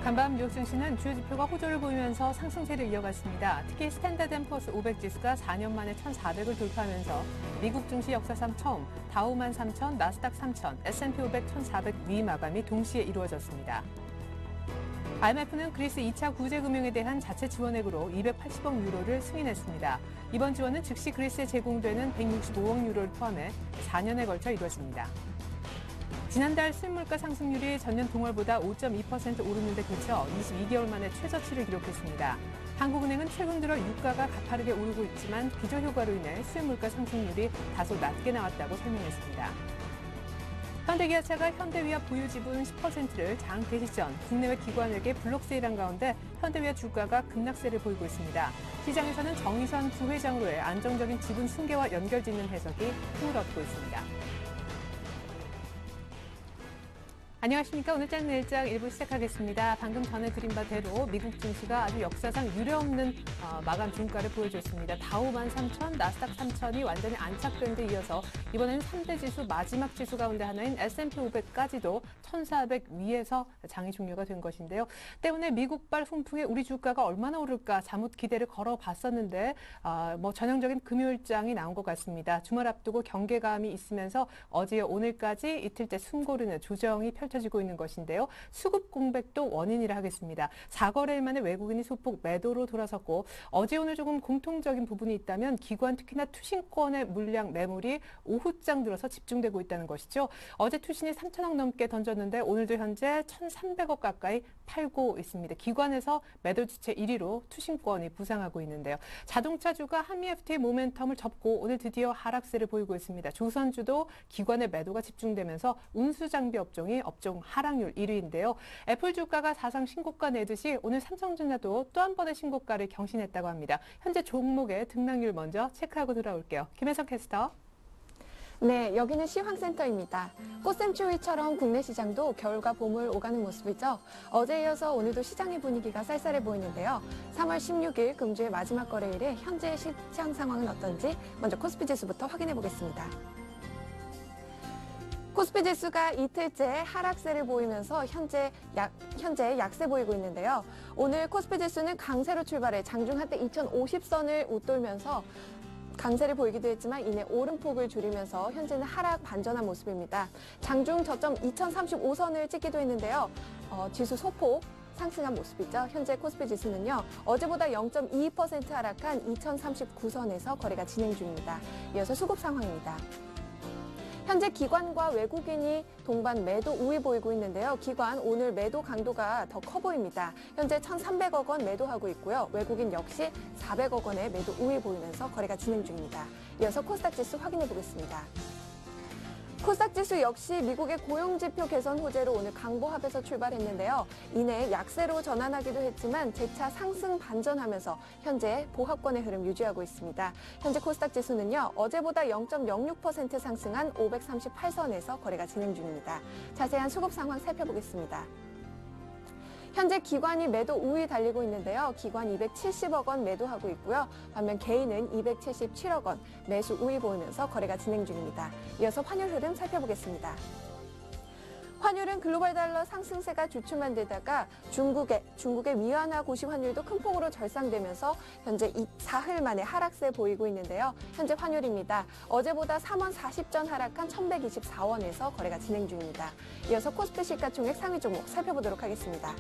간밤 뉴욕 증시는 주요 지표가 호조를 보이면서 상승세를 이어갔습니다. 특히 스탠다드앤푸어스 500 지수가 4년 만에 1,400을 돌파하면서 미국 증시 역사상 처음 다우 13,000, 나스닥 3,000, S&P 500 1,400 위 마감이 동시에 이루어졌습니다. IMF는 그리스 2차 구제금융에 대한 자체 지원액으로 280억 유로를 승인했습니다. 이번 지원은 즉시 그리스에 제공되는 165억 유로를 포함해 4년에 걸쳐 이루어집니다. 지난달 수입물가 상승률이 전년 동월보다 5.2% 오르는 데 그쳐 22개월 만에 최저치를 기록했습니다. 한국은행은 최근 들어 유가가 가파르게 오르고 있지만 기저효과로 인해 수입물가 상승률이 다소 낮게 나왔다고 설명했습니다. 현대기아차가 현대위아 보유 지분 10%를 장 개시 전 국내외 기관에게 블록세일한 가운데 현대위아 주가가 급락세를 보이고 있습니다. 시장에서는 정의선 부회장으로의 안정적인 지분 승계와 연결짓는 해석이 힘을 얻고 있습니다. 안녕하십니까. 오늘장 내일장 1부 시작하겠습니다. 방금 전해드린 바대로 미국 증시가 아주 역사상 유례없는 마감 종가를 보여줬습니다. 다우 13,000, 나스닥 3,000이 완전히 안착된 데 이어서 이번에는 3대 지수 마지막 지수 가운데 하나인 S&P 500까지도 1,400 위에서 장이 종료가 된 것인데요. 때문에 미국발 훈풍에 우리 주가가 얼마나 오를까 잘못 기대를 걸어봤었는데 전형적인 금요일장이 나온 것 같습니다. 주말 앞두고 경계감이 있으면서 어제와 오늘까지 이틀째 숨고르는 조정이 펼쳐지고 있는 것인데요. 수급 공백도 원인이라 하겠습니다. 4거래일 만에 외국인이 소폭 매도로 돌아섰고 어제 오늘 조금 공통적인 부분이 있다면 기관 특히나 투신권의 물량 매물이 오후장 들어서 집중되고 있다는 것이죠. 어제 투신이 3천억 넘게 던졌는데 오늘도 현재 1,300억 가까이 팔고 있습니다. 기관에서 매도 주체 1위로 투신권이 부상하고 있는데요. 자동차주가 한미 FTA 모멘텀을 접고 오늘 드디어 하락세를 보이고 있습니다. 조선주도 기관의 매도가 집중되면서 운수장비 업종이 업종 하락률 1위인데요. 애플 주가가 사상 신고가 내듯이 오늘 삼성전자도 또 한 번의 신고가를 경신했다고 합니다. 현재 종목의 등락률 먼저 체크하고 돌아올게요. 김혜석 캐스터. 네, 여기는 시황센터입니다. 꽃샘추위처럼 국내 시장도 겨울과 봄을 오가는 모습이죠. 어제에 이어서 오늘도 시장의 분위기가 쌀쌀해 보이는데요. 3월 16일 금주의 마지막 거래일에 현재 시장 상황은 어떤지 먼저 코스피 지수부터 확인해 보겠습니다. 코스피 지수가 이틀째 하락세를 보이면서 현재 약세 보이고 있는데요. 오늘 코스피 지수는 강세로 출발해 장중 한때 2050선을 웃돌면서 강세를 보이기도 했지만 이내 오름폭을 줄이면서 현재는 하락 반전한 모습입니다. 장중 저점 2035선을 찍기도 했는데요. 지수 소폭 상승한 모습이죠. 현재 코스피 지수는요. 어제보다 0.22% 하락한 2039선에서 거래가 진행 중입니다. 이어서 수급 상황입니다. 현재 기관과 외국인이 동반 매도 우위 보이고 있는데요. 기관 오늘 매도 강도가 더 커 보입니다. 현재 1,300억 원 매도하고 있고요. 외국인 역시 400억 원의 매도 우위 보이면서 거래가 진행 중입니다. 이어서 코스닥 지수 확인해 보겠습니다. 코스닥 지수 역시 미국의 고용지표 개선 호재로 오늘 강보합에서 출발했는데요. 이내 약세로 전환하기도 했지만 재차 상승 반전하면서 현재 보합권의 흐름 유지하고 있습니다. 현재 코스닥 지수는요. 어제보다 0.06% 상승한 538선에서 거래가 진행 중입니다. 자세한 수급 상황 살펴보겠습니다. 현재 기관이 매도 우위 달리고 있는데요. 기관 270억 원 매도하고 있고요. 반면 개인은 277억 원 매수 우위 보이면서 거래가 진행 중입니다. 이어서 환율 흐름 살펴보겠습니다. 환율은 글로벌 달러 상승세가 주춤한 데다가 중국의 위안화 고시 환율도 큰 폭으로 절상되면서 현재 사흘 만에 하락세 보이고 있는데요. 현재 환율입니다. 어제보다 3원 40전 하락한 1,124원에서 거래가 진행 중입니다. 이어서 코스피 시가총액 상위 종목 살펴보도록 하겠습니다.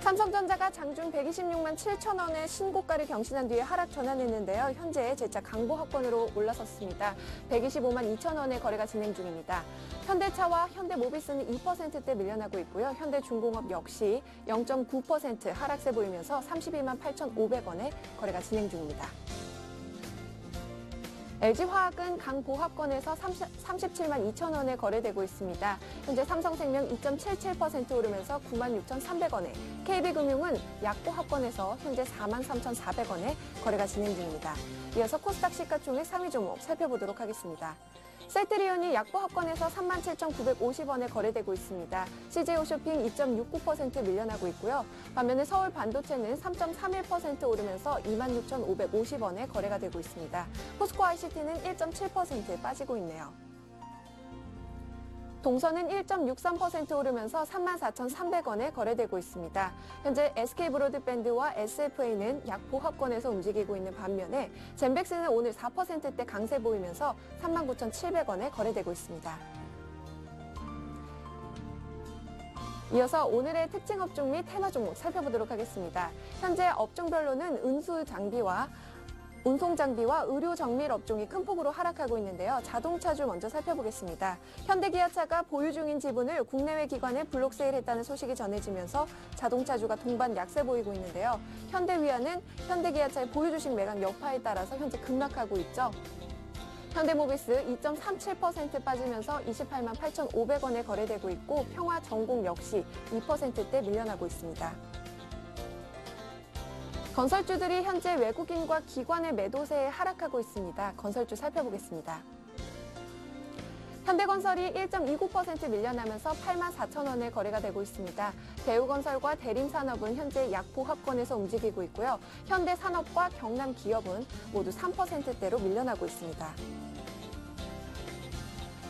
삼성전자가 장중 126만 7천 원의 신고가를 경신한 뒤에 하락 전환했는데요. 현재 재차 강보합권으로 올라섰습니다. 125만 2천 원의 거래가 진행 중입니다. 현대차와 현대모비스는 2%대 밀려나고 있고요. 현대중공업 역시 0.9% 하락세 보이면서 32만 8,500원의 거래가 진행 중입니다. LG화학은 강보합권에서 37만 2천 원에 거래되고 있습니다. 현재 삼성생명 2.77% 오르면서 9만 6,300원에, KB금융은 약보합권에서 현재 4만 3,400원에 거래가 진행 중입니다. 이어서 코스닥 시가총액 상위 종목 살펴보도록 하겠습니다. 셀트리온이 약보합권에서 37,950원에 거래되고 있습니다. CJ홈쇼핑 2.69% 밀려나고 있고요. 반면에 서울반도체는 3.31% 오르면서 26,550원에 거래가 되고 있습니다. 포스코 ICT는 1.7% 빠지고 있네요. 동선은 1.63% 오르면서 34,300원에 거래되고 있습니다. 현재 SK브로드밴드와 SFA는 약 보합권에서 움직이고 있는 반면에 젠백스는 오늘 4%대 강세 보이면서 39,700원에 거래되고 있습니다. 이어서 오늘의 특징 업종 및 테마 종목 살펴보도록 하겠습니다. 현재 업종별로는 운송 장비와 의료 정밀 업종이 큰 폭으로 하락하고 있는데요. 자동차주 먼저 살펴보겠습니다. 현대기아차가 보유 중인 지분을 국내외 기관에 블록 세일했다는 소식이 전해지면서 자동차주가 동반 약세 보이고 있는데요. 현대위아는 현대기아차의 보유 주식 매각 여파에 따라서 현재 급락하고 있죠. 현대모비스 2.37% 빠지면서 28만 8,500원에 거래되고 있고 평화전공 역시 2%대 밀려나고 있습니다. 건설주들이 현재 외국인과 기관의 매도세에 하락하고 있습니다. 건설주 살펴보겠습니다. 현대건설이 1.29% 밀려나면서 8만 4천 원에 거래가 되고 있습니다. 대우건설과 대림산업은 현재 약보합권에서 움직이고 있고요. 현대산업과 경남기업은 모두 3%대로 밀려나고 있습니다.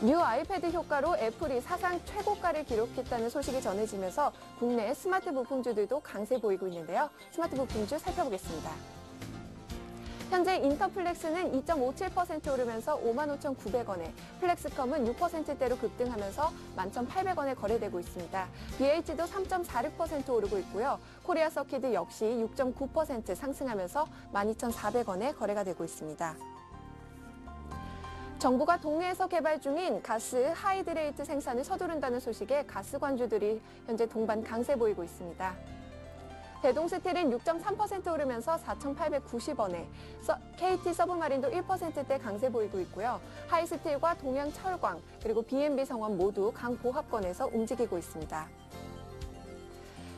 뉴 아이패드 효과로 애플이 사상 최고가를 기록했다는 소식이 전해지면서 국내 스마트 부품주들도 강세 보이고 있는데요. 스마트 부품주 살펴보겠습니다. 현재 인터플렉스는 2.57% 오르면서 55,900원에, 플렉스컴은 6%대로 급등하면서 11,800원에 거래되고 있습니다. BH도 3.46% 오르고 있고요. 코리아 서키드 역시 6.9% 상승하면서 12,400원에 거래가 되고 있습니다. 정부가 동해에서 개발 중인 가스 하이드레이트 생산을 서두른다는 소식에 가스관주들이 현재 동반 강세 보이고 있습니다. 대동스틸은 6.3% 오르면서 4,890원에, KT 서브마린도 1%대 강세 보이고 있고요. 하이스틸과 동양철광 그리고 B&B성원 모두 강보합권에서 움직이고 있습니다.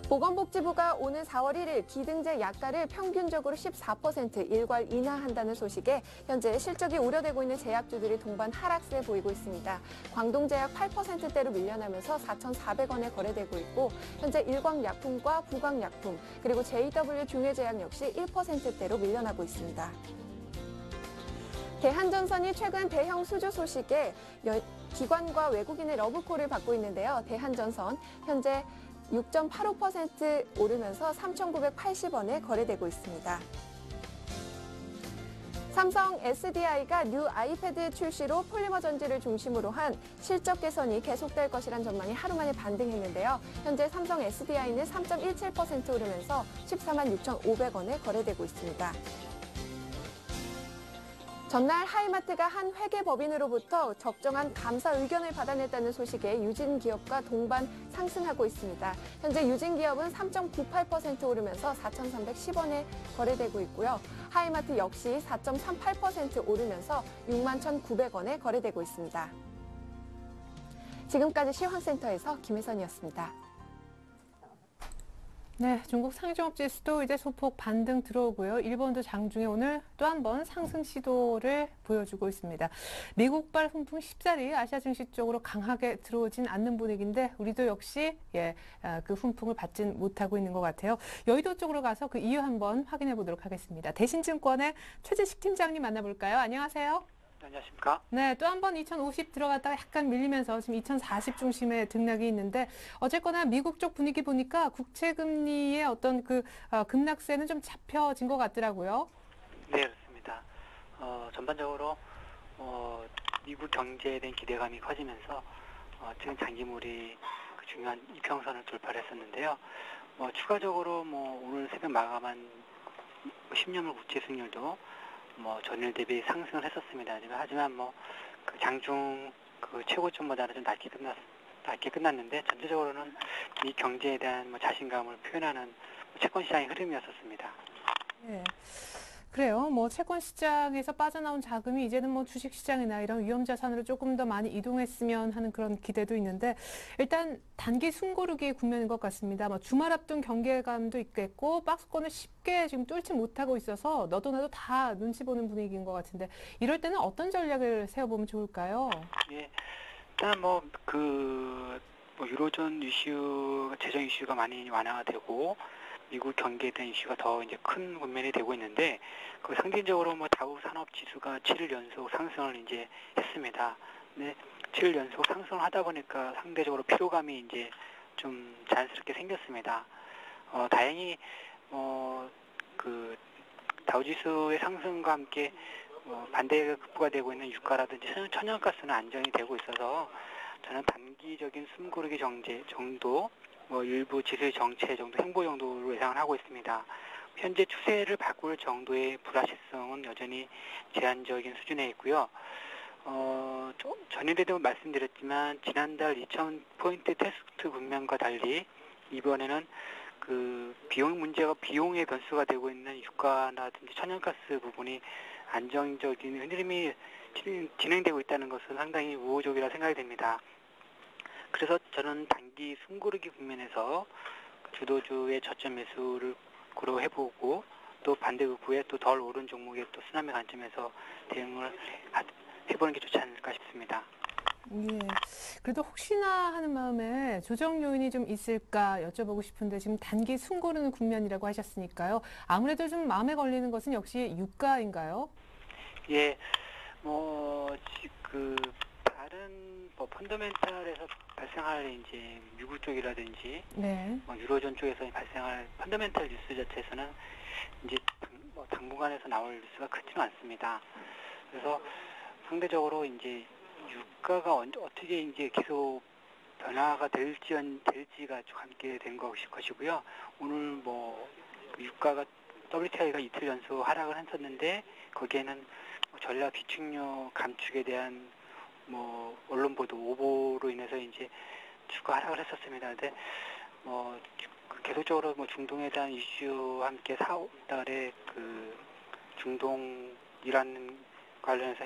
보건복지부가 오는 4월 1일 기등재 약가를 평균적으로 14% 일괄 인하한다는 소식에 현재 실적이 우려되고 있는 제약주들이 동반 하락세 보이고 있습니다. 광동제약 8%대로 밀려나면서 4,400원에 거래되고 있고 현재 일광약품과 부광약품 그리고 JW 중해제약 역시 1%대로 밀려나고 있습니다. 대한전선이 최근 대형 수주 소식에 기관과 외국인의 러브콜을 받고 있는데요. 대한전선 현재 6.85% 오르면서 3,980원에 거래되고 있습니다. 삼성 SDI가 뉴 아이패드 출시로 폴리머 전지를 중심으로 한 실적 개선이 계속될 것이란 전망이 하루 만에 반등했는데요. 현재 삼성 SDI는 3.17% 오르면서 14만 6,500원에 거래되고 있습니다. 전날 하이마트가 한 회계법인으로부터 적정한 감사 의견을 받아냈다는 소식에 유진기업과 동반 상승하고 있습니다. 현재 유진기업은 3.98% 오르면서 4,310원에 거래되고 있고요. 하이마트 역시 4.38% 오르면서 6만 1,900원에 거래되고 있습니다. 지금까지 시황센터에서 김혜선이었습니다. 네, 중국 상종업지수도 이제 소폭 반등 들어오고요. 일본도 장중에 오늘 또 한 번 상승 시도를 보여주고 있습니다. 미국발 훈풍 쉽사리 아시아 증시 쪽으로 강하게 들어오진 않는 분위기인데 우리도 역시 그 훈풍을 받진 못하고 있는 것 같아요. 여의도 쪽으로 가서 그 이유 한번 확인해 보도록 하겠습니다. 대신증권의 최재식 팀장님 만나볼까요? 안녕하세요. 안녕하십니까? 네, 또 한 번 2050 들어갔다가 약간 밀리면서 지금 2040 중심에 등락이 있는데 어쨌거나 미국 쪽 분위기 보니까 국채금리의 어떤 그 급락세는 좀 잡혀진 것 같더라고요. 네, 그렇습니다. 전반적으로 미국 경제에 대한 기대감이 커지면서 최근 장기물이 그 중요한 이평선을 돌파를 했었는데요. 추가적으로 오늘 새벽 마감한 10년물 국채 수익률도 전일 대비 상승을 했었습니다. 하지만 그 장중 그 최고점보다는 좀 낮게 끝났는데 전체적으로는 이 경제에 대한 자신감을 표현하는 채권 시장의 흐름이었었습니다. 네. 그래요. 채권 시장에서 빠져나온 자금이 이제는 주식 시장이나 이런 위험 자산으로 조금 더 많이 이동했으면 하는 그런 기대도 있는데 일단 단기 숨고르기의 국면인 것 같습니다. 주말 앞둔 경계감도 있겠고 박스권을 쉽게 지금 뚫지 못하고 있어서 너도 나도 다 눈치 보는 분위기인 것 같은데 이럴 때는 어떤 전략을 세워보면 좋을까요? 예, 일단 유로존 이슈, 재정 이슈가 많이 완화가 되고 미국 경기에 대한 이슈가 더 이제 큰 국면이 되고 있는데 그 상징적으로 다우 산업 지수가 7일 연속 상승을 이제 했습니다. 근데 6, 7일 연속 상승을 하다 보니까 상대적으로 피로감이 이제 좀 자연스럽게 생겼습니다. 다행히 그 다우지수의 상승과 함께 반대가 극부가 되고 있는 유가라든지 천연가스는 안정이 되고 있어서 저는 단기적인 숨고르기 정도, 일부 지수의 정체 정도, 행보 정도로 예상을 하고 있습니다. 현재 추세를 바꿀 정도의 불확실성은 여전히 제한적인 수준에 있고요. 전일에도 말씀드렸지만 지난달 2,000포인트 테스트 국면과 달리 이번에는 그 비용의 변수가 되고 있는 유가라든지 천연가스 부분이 안정적인 흐름이 진행되고 있다는 것은 상당히 우호적이라 생각이 됩니다. 그래서 저는 단기 숨고르기 국면에서 주도주의 저점 매수를 고려해보고 또 반대급부에 또 덜 오른 종목의 또 쓰나미 관점에서 대응을 해보는 게 좋지 않을까 싶습니다. 예. 그래도 혹시나 하는 마음에 조정 요인이 좀 있을까 여쭤보고 싶은데 지금 단기 숨 고르는 국면이라고 하셨으니까요. 아무래도 좀 마음에 걸리는 것은 역시 유가인가요? 예, 다른 펀더멘탈에서 발생할 이제 미국 쪽이라든지 네. 유로존 쪽에서 발생할 펀더멘탈 뉴스 자체에서는 이제 당분간에서 나올 뉴스가 크지는 않습니다. 그래서 상대적으로 이제 유가가 어떻게 이제 계속 변화가 될지가 함께 된 것이고요. 오늘 유가가 WTI가 이틀 연속 하락을 했었는데 거기에는 전략 비축료 감축에 대한 언론 보도 오보로 인해서 이제 주가 하락을 했었습니다. 근데 계속적으로 중동에 대한 이슈와 함께 4월달에 그 중동 이란 관련해서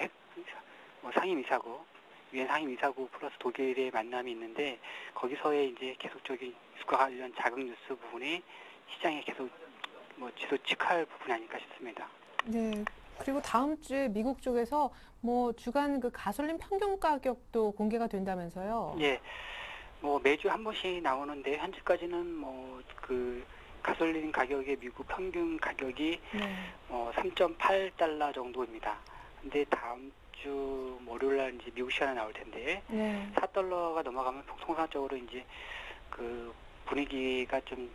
상임이사국 유엔 상임이사국 플러스 독일의 만남이 있는데 거기서의 이제 계속적인 유가 관련 자극 뉴스 부분이 시장에 계속 지속할 부분이 아닐까 싶습니다. 네. 그리고 다음 주에 미국 쪽에서 주간 그 가솔린 평균 가격도 공개가 된다면서요? 예. 매주 한 번씩 나오는데 현재까지는 그 가솔린 가격의 미국 평균 가격이 네. 3.8달러 정도입니다. 근데 다음 주 월요일 날 이제 미국 시간에 나올 텐데 네. 4달러가 넘어가면 통상적으로 이제 그 분위기가 좀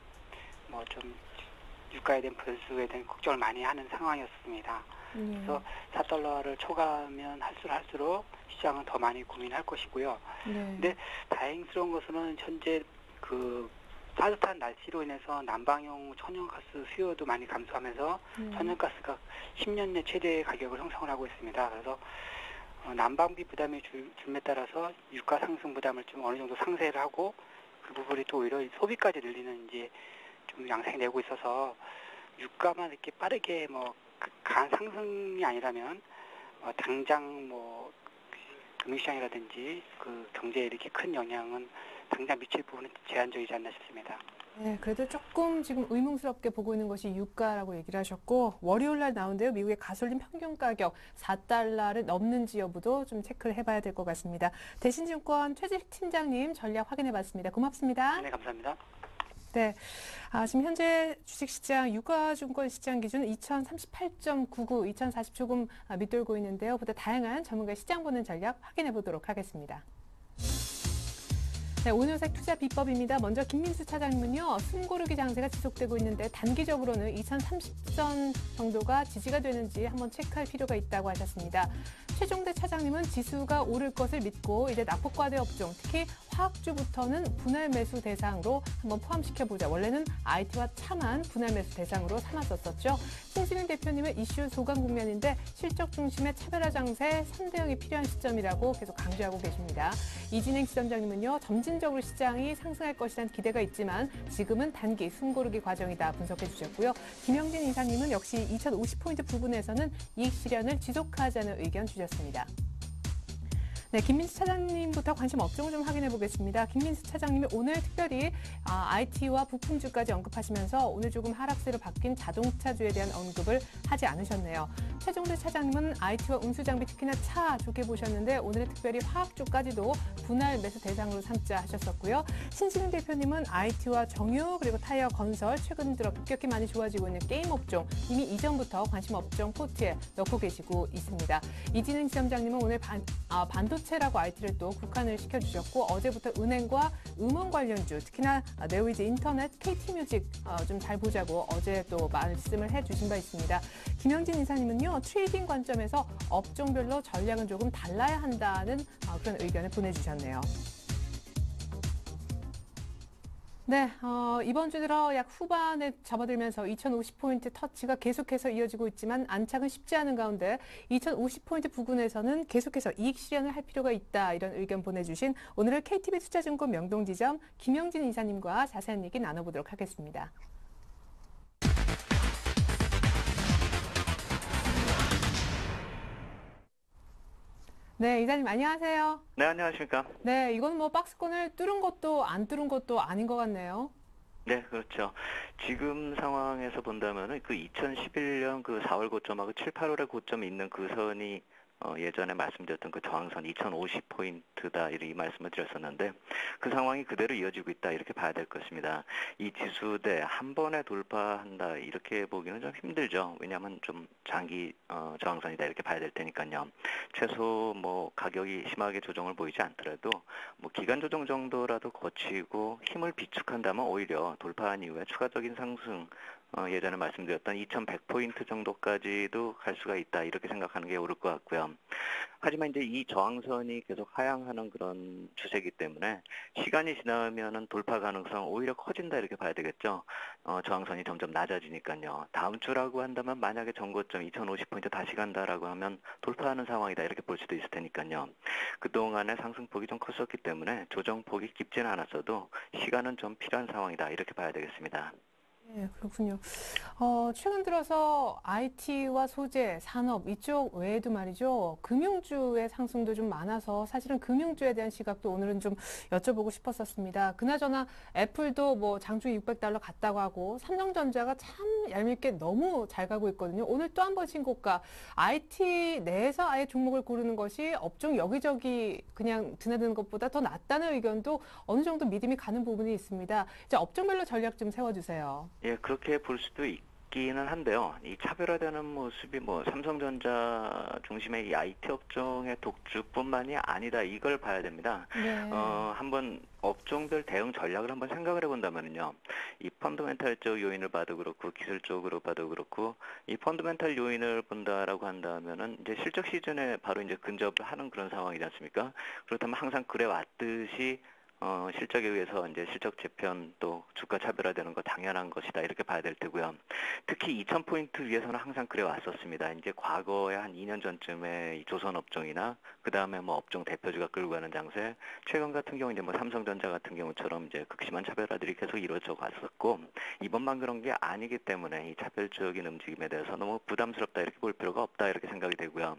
유가에 대한 변수에 대한 걱정을 많이 하는 상황이었습니다. 그래서 4달러를 초과하면 할수록 시장은 더 많이 고민할 것이고요. 네. 근데 다행스러운 것은 현재 그 따뜻한 날씨로 인해서 난방용 천연가스 수요도 많이 감소하면서 천연가스가 10년 내 최대 가격을 형성을 하고 있습니다. 그래서 난방비 부담이 줄에 따라서 유가 상승 부담을 좀 어느 정도 상쇄를 하고 그 부분이 또 오히려 소비까지 늘리는 이제 좀 양상이 되고 있어서 유가만 이렇게 빠르게 강한 상승이 아니라면 당장 금융시장이라든지 그 경제에 이렇게 큰 영향은 당장 미칠 부분은 제한적이지 않나 싶습니다. 네, 그래도 조금 지금 의문스럽게 보고 있는 것이 유가라고 얘기를 하셨고 월요일 날 나온대요. 미국의 가솔린 평균 가격 4달러를 넘는지 여부도 좀 체크를 해봐야 될 것 같습니다. 대신증권 최재식 팀장님 전략 확인해봤습니다. 고맙습니다. 네, 감사합니다. 네, 지금 현재 주식시장 유가증권 시장 기준 2038.99, 2040 조금 밑돌고 있는데요. 보다 다양한 전문가 시장 보는 전략 확인해 보도록 하겠습니다. 네, 오늘색 투자 비법입니다. 먼저 김민수 차장님은요. 숨고르기 장세가 지속되고 있는데 단기적으로는 2030선 정도가 지지가 되는지 한번 체크할 필요가 있다고 하셨습니다. 최종대 차장님은 지수가 오를 것을 믿고 이제 낙폭과대 업종, 특히 화학주부터는 분할 매수 대상으로 한번 포함시켜보자. 원래는 IT와 차만 분할 매수 대상으로 삼았었죠. 송진일 대표님은 이슈 소강 국면인데 실적 중심의 차별화 장세 3대응이 필요한 시점이라고 계속 강조하고 계십니다. 이진행 지점장님은요. 점진적으로 시장이 상승할 것이라는 기대가 있지만 지금은 단기 숨고르기 과정이다 분석해 주셨고요. 김영진 이사님은 역시 2050포인트 부분에서는 이익 실현을 지속하자는 의견 주셨습니다. 네, 김민수 차장님부터 관심 업종을 좀 확인해 보겠습니다. 김민수 차장님이 오늘 특별히 IT와 부품주까지 언급하시면서 오늘 조금 하락세로 바뀐 자동차주에 대한 언급을 하지 않으셨네요. 최종대 차장님은 IT와 운수장비 특히나 차 좋게 보셨는데 오늘은 특별히 화학 쪽까지도 분할 매수 대상으로 삼자 하셨었고요. 신진웅 대표님은 IT와 정유 그리고 타이어 건설 최근 들어 급격히 많이 좋아지고 있는 게임 업종 이미 이전부터 관심 업종 포트에 넣고 계시고 있습니다. 이진흥 지점장님은 오늘 반도체라고 IT를 또 국한을 시켜주셨고 어제부터 은행과 음원 관련주 특히나 네오이즈 인터넷, KT뮤직 좀 잘 보자고 어제 또 말씀을 해주신 바 있습니다. 김영진 이사님은요. 트레이딩 관점에서 업종별로 전략은 조금 달라야 한다는 그런 의견을 보내주셨네요. 네, 이번 주 들어 약 후반에 접어들면서 2050포인트 터치가 계속해서 이어지고 있지만 안착은 쉽지 않은 가운데 2050포인트 부근에서는 계속해서 이익 실현을 할 필요가 있다 이런 의견 보내주신 오늘은 KTB 투자증권 명동지점 김영진 이사님과 자세한 얘기 나눠보도록 하겠습니다. 네, 이사님 안녕하세요. 네, 안녕하십니까. 네, 이건 뭐 박스권을 뚫은 것도 안 뚫은 것도 아닌 것 같네요. 네, 그렇죠. 지금 상황에서 본다면은 그 2011년 그 4월 고점하고 7, 8월의 고점이 있는 그 선이 예전에 말씀드렸던 그 저항선 2050포인트다 이 말씀을 드렸었는데 그 상황이 그대로 이어지고 있다 이렇게 봐야 될 것입니다. 이 지수대 한 번에 돌파한다 이렇게 보기는 좀 힘들죠. 왜냐하면 좀 장기 저항선이다 이렇게 봐야 될 테니까요. 최소 뭐 가격이 심하게 조정을 보이지 않더라도 뭐 기간 조정 정도라도 거치고 힘을 비축한다면 오히려 돌파한 이후에 추가적인 상승 예전에 말씀드렸던 2100포인트 정도까지도 갈 수가 있다 이렇게 생각하는 게 옳을 것 같고요. 하지만 이제 이 저항선이 계속 하향하는 그런 추세이기 때문에 시간이 지나면은 돌파 가능성 오히려 커진다 이렇게 봐야 되겠죠. 저항선이 점점 낮아지니까요. 다음 주라고 한다면 만약에 전고점 2050포인트 다시 간다라고 하면 돌파하는 상황이다 이렇게 볼 수도 있을 테니까요. 그동안의 상승폭이 좀 컸었기 때문에 조정폭이 깊지는 않았어도 시간은 좀 필요한 상황이다 이렇게 봐야 되겠습니다. 네, 그렇군요. 최근 들어서 IT와 소재, 산업 이쪽 외에도 말이죠. 금융주의 상승도 좀 많아서 사실은 금융주에 대한 시각도 오늘은 좀 여쭤보고 싶었었습니다. 그나저나 애플도 뭐 장중에 $600 갔다고 하고 삼성전자가 참 얄밉게 너무 잘 가고 있거든요. 오늘 또 한 번 신고가 IT 내에서 아예 종목을 고르는 것이 업종 여기저기 그냥 드나드는 것보다 더 낫다는 의견도 어느 정도 믿음이 가는 부분이 있습니다. 이제 업종별로 전략 좀 세워주세요. 예, 그렇게 볼 수도 있기는 한데요. 이 차별화되는 모습이 뭐 삼성전자 중심의 이 IT 업종의 독주뿐만이 아니다. 이걸 봐야 됩니다. 네. 한번 업종별 대응 전략을 한번 생각을 해본다면요. 이 펀더멘탈적 요인을 봐도 그렇고 기술적으로 봐도 그렇고 이 펀더멘탈 요인을 본다라고 한다면은 이제 실적 시즌에 바로 이제 근접을 하는 그런 상황이지 않습니까? 그렇다면 항상 그래 왔듯이 실적에 의해서 이제 실적 재편 또 주가 차별화되는 거 당연한 것이다 이렇게 봐야 될 테고요. 특히 2000포인트 위에서는 항상 그래 왔었습니다. 이제 과거에 한 2년 전쯤에 이 조선 업종이나 그 다음에 뭐 업종 대표주가 끌고 가는 장세, 최근 같은 경우 이제 뭐 삼성전자 같은 경우처럼 이제 극심한 차별화들이 계속 이루어져 왔었고 이번만 그런 게 아니기 때문에 이 차별적인 움직임에 대해서 너무 부담스럽다 이렇게 볼 필요가 없다 이렇게 생각이 되고요.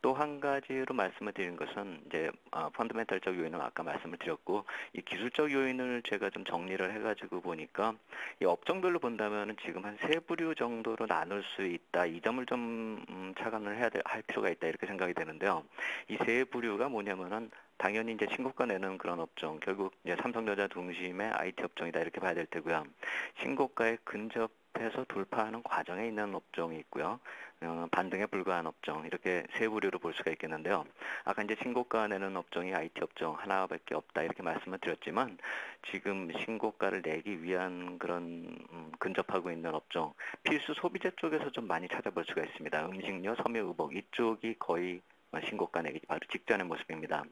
또 한 가지로 말씀을 드리는 것은 이제 펀더멘탈적 요인은 아까 말씀을 드렸고. 이 기술적 요인을 제가 좀 정리를 해가지고 보니까 이 업종별로 본다면은 지금 한 세 부류 정도로 나눌 수 있다. 이 점을 좀 차관을 할 필요가 있다 이렇게 생각이 되는데요. 이 세 부류가 뭐냐면은 당연히 이제 신고가 내는 그런 업종, 결국 이제 삼성전자 중심의 IT 업종이다 이렇게 봐야 될 테고요. 신고가에 근접해서 돌파하는 과정에 있는 업종이 있고요. 반등에 불과한 업종 이렇게 세 부류로 볼 수가 있겠는데요. 아까 이제 신고가 내는 업종이 IT 업종 하나밖에 없다 이렇게 말씀을 드렸지만 지금 신고가를 내기 위한 그런 근접하고 있는 업종 필수 소비재 쪽에서 좀 많이 찾아볼 수가 있습니다. 음식료, 섬유, 의복 이쪽이 거의 신고가 내기 바로 직전의 모습입니다.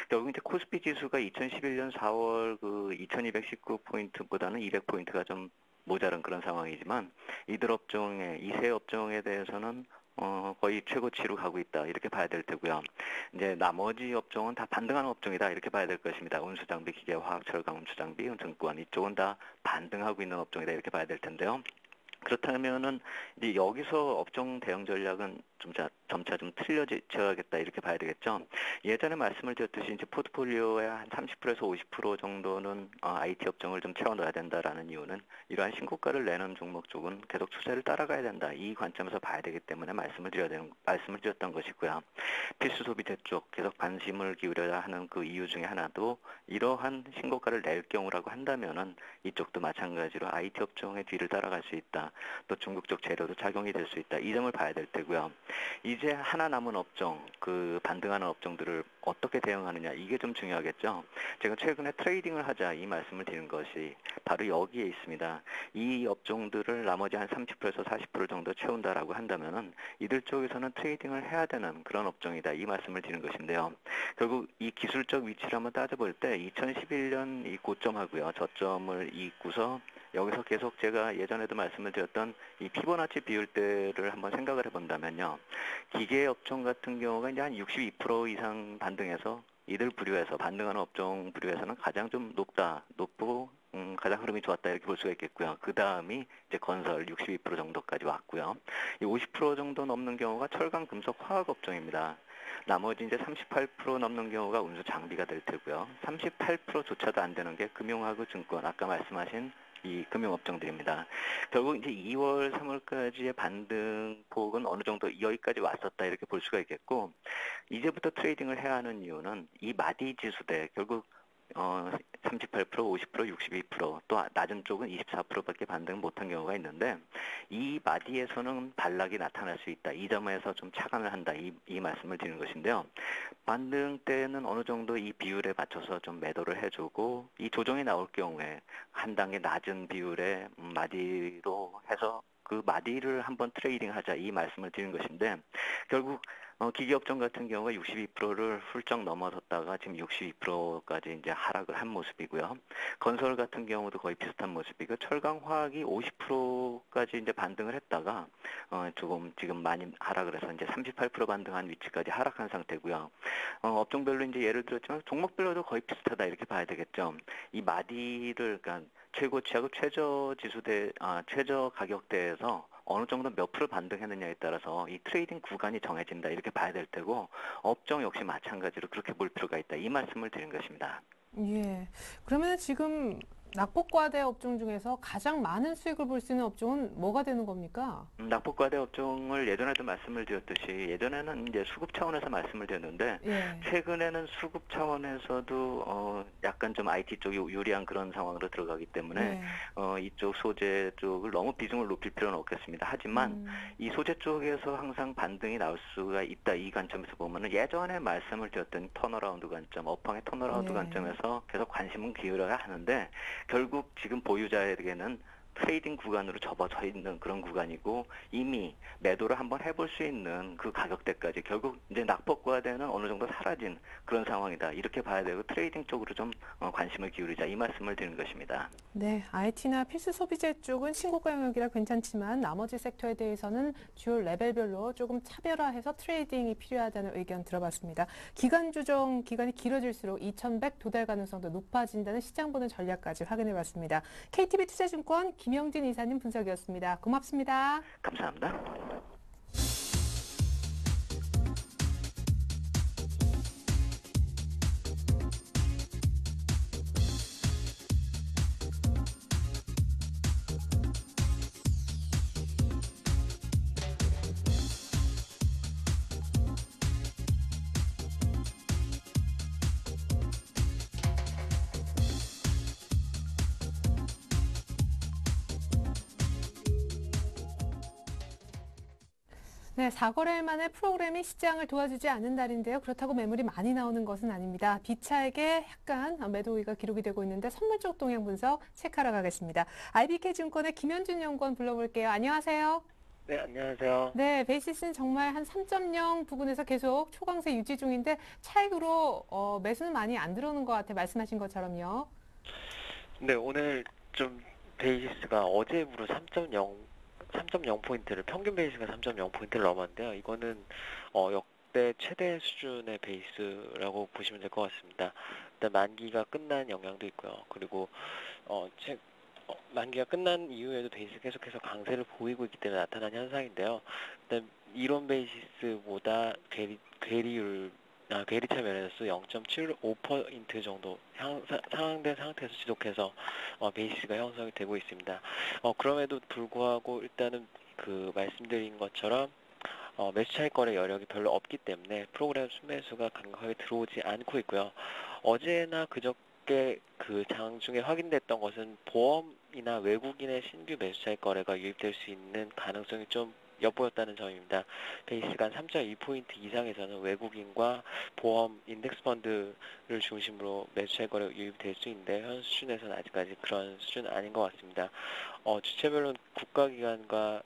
결국 이제 코스피 지수가 2011년 4월 그 2219포인트보다는 200포인트가 좀 모자란 그런 상황이지만 이들 업종에 이 세 업종에 대해서는 거의 최고치로 가고 있다 이렇게 봐야 될 테고요. 이제 나머지 업종은 다 반등하는 업종이다 이렇게 봐야 될 것입니다. 운수장비, 기계, 화학, 철강, 운수장비, 증권 이쪽은 다 반등하고 있는 업종이다 이렇게 봐야 될 텐데요. 그렇다면은 이제 여기서 업종 대응 전략은 점차 좀 틀려져야겠다 이렇게 봐야 되겠죠. 예전에 말씀을 드렸듯이 이제 포트폴리오의 한 30%에서 50% 정도는 IT 업종을 좀 채워 넣어야 된다라는 이유는 이러한 신고가를 내는 종목 쪽은 계속 추세를 따라가야 된다. 이 관점에서 봐야 되기 때문에 말씀을 드렸던 것이고요. 필수 소비재 쪽 계속 관심을 기울여야 하는 그 이유 중에 하나도 이러한 신고가를 낼 경우라고 한다면은 이쪽도 마찬가지로 IT 업종의 뒤를 따라갈 수 있다. 또 중국적 재료도 작용이 될 수 있다. 이 점을 봐야 될 테고요. 이제 하나 남은 업종, 그 반등하는 업종들을 어떻게 대응하느냐 이게 좀 중요하겠죠. 제가 최근에 트레이딩을 하자 이 말씀을 드린 것이 바로 여기에 있습니다. 이 업종들을 나머지 한 30%에서 40% 정도 채운다라고 한다면은 이들 쪽에서는 트레이딩을 해야 되는 그런 업종이다 이 말씀을 드린 것인데요. 결국 이 기술적 위치를 한번 따져볼 때 2011년 이 고점하고요 저점을 잇고서 여기서 계속 제가 예전에도 말씀을 드렸던 이 피보나치 비율대를 한번 생각을 해본다면요. 기계 업종 같은 경우가 이제 한 62% 이상 반등해서 이들 부류에서 반등하는 업종 부류에서는 가장 좀 높고 가장 흐름이 좋았다 이렇게 볼 수가 있겠고요. 그 다음이 이제 건설 62% 정도까지 왔고요. 이 50% 정도 넘는 경우가 철강, 금속, 화학 업종입니다. 나머지 이제 38% 넘는 경우가 운수 장비가 될 테고요. 38%조차도 안 되는 게 금융하고 증권, 아까 말씀하신 이 금융업종들입니다. 결국 이제 2월, 3월까지의 반등폭은 어느 정도 여기까지 왔었다 이렇게 볼 수가 있겠고, 이제부터 트레이딩을 해야 하는 이유는 이 마디 지수대 결국 38%, 50%, 62%또 낮은 쪽은 24%밖에 반등 못한 경우가 있는데 이 마디에서는 반락이 나타날 수 있다. 이 점에서 좀 차감을 한다. 이 말씀을 드리는 것인데요. 반등 때는 어느 정도 이 비율에 맞춰서 좀 매도를 해주고 이 조정이 나올 경우에 한 단계 낮은 비율의 마디로 해서 그 마디를 한번 트레이딩하자 이 말씀을 드린 것인데 결국 기계업종 같은 경우가 62%를 훌쩍 넘어섰다가 지금 62%까지 이제 하락을 한 모습이고요. 건설 같은 경우도 거의 비슷한 모습이고 철강 화학이 50%까지 이제 반등을 했다가 조금 지금 많이 하락을 해서 이제 38% 반등한 위치까지 하락한 상태고요. 업종별로 이제 예를 들었지만 종목별로도 거의 비슷하다 이렇게 봐야 되겠죠. 이 마디를 그러니까 최고치하고 최저 가격대에서 어느 정도 몇 프로 반등했느냐에 따라서 이 트레이딩 구간이 정해진다 이렇게 봐야 될 테고 업종 역시 마찬가지로 그렇게 볼 필요가 있다 이 말씀을 드린 것입니다. 예. 그러면 지금 낙폭과대 업종 중에서 가장 많은 수익을 볼 수 있는 업종은 뭐가 되는 겁니까? 낙폭과대 업종을 예전에도 말씀을 드렸듯이 예전에는 이제 수급 차원에서 말씀을 드렸는데 예. 최근에는 수급 차원에서도 약간 좀 IT 쪽이 유리한 그런 상황으로 들어가기 때문에 예. 이쪽 소재 쪽을 너무 비중을 높일 필요는 없겠습니다. 하지만 이 소재 쪽에서 항상 반등이 나올 수가 있다. 이 관점에서 보면은 예전에 말씀을 드렸던 턴어라운드 관점, 업황의 턴어라운드 네. 관점에서 계속 관심은 기울여야 하는데 결국 지금 보유자에게는 트레이딩 구간으로 접어져 있는 그런 구간이고 이미 매도를 한번 해볼 수 있는 그 가격대까지 결국 이제 낙폭과대는 어느 정도 사라진 그런 상황이다. 이렇게 봐야 되고 트레이딩 쪽으로 좀 관심을 기울이자 이 말씀을 드리는 것입니다. 네, IT나 필수 소비재 쪽은 신고가 영역이라 괜찮지만 나머지 섹터에 대해서는 주요 레벨별로 조금 차별화해서 트레이딩이 필요하다는 의견 들어봤습니다. 기간 조정 기간이 길어질수록 2100 도달 가능성도 높아진다는 시장 보는 전략까지 확인해봤습니다. KTB 투자증권 김영진 이사님 분석이었습니다. 고맙습니다. 감사합니다. 네, 4거래일 만에 프로그램이 시장을 도와주지 않는 날인데요. 그렇다고 매물이 많이 나오는 것은 아닙니다. 비차익에 약간 매도 의가 기록이 되고 있는데 선물 쪽 동향 분석 체크하러 가겠습니다. IBK증권의 김현준 연구원 불러볼게요. 안녕하세요. 네, 안녕하세요. 네, 베이시스는 정말 한 3.0 부근에서 계속 초강세 유지 중인데 차익으로 매수는 많이 안 들어오는 것 같아요. 말씀하신 것처럼요. 네, 오늘 좀 베이시스가 어제부로 3.0포인트를, 평균 베이스가 3.0포인트를 넘었는데요. 이거는 역대 최대 수준의 베이스라고 보시면 될 것 같습니다. 일단 만기가 끝난 영향도 있고요. 그리고 만기가 끝난 이후에도 베이스 계속해서 강세를 보이고 있기 때문에 나타난 현상인데요. 일단 이론 베이시스보다 괴리차 면에서 0.75% 정도 상향된 상태에서 지속해서 베이시스가 형성이 되고 있습니다. 그럼에도 불구하고 일단은 그 말씀드린 것처럼 매수 차익 거래 여력이 별로 없기 때문에 프로그램 순매수가 강하게 들어오지 않고 있고요. 어제나 그저께 그 장중에 확인됐던 것은 보험이나 외국인의 신규 매수 차익 거래가 유입될 수 있는 가능성이 좀 엿보였다는 점입니다. 베이스가 3.2포인트 이상에서는 외국인과 보험, 인덱스 펀드를 중심으로 매수 차익 거래가 유입될 수 있는데 현 수준에서는 아직까지 그런 수준은 아닌 것 같습니다. 주체별로는 국가기관과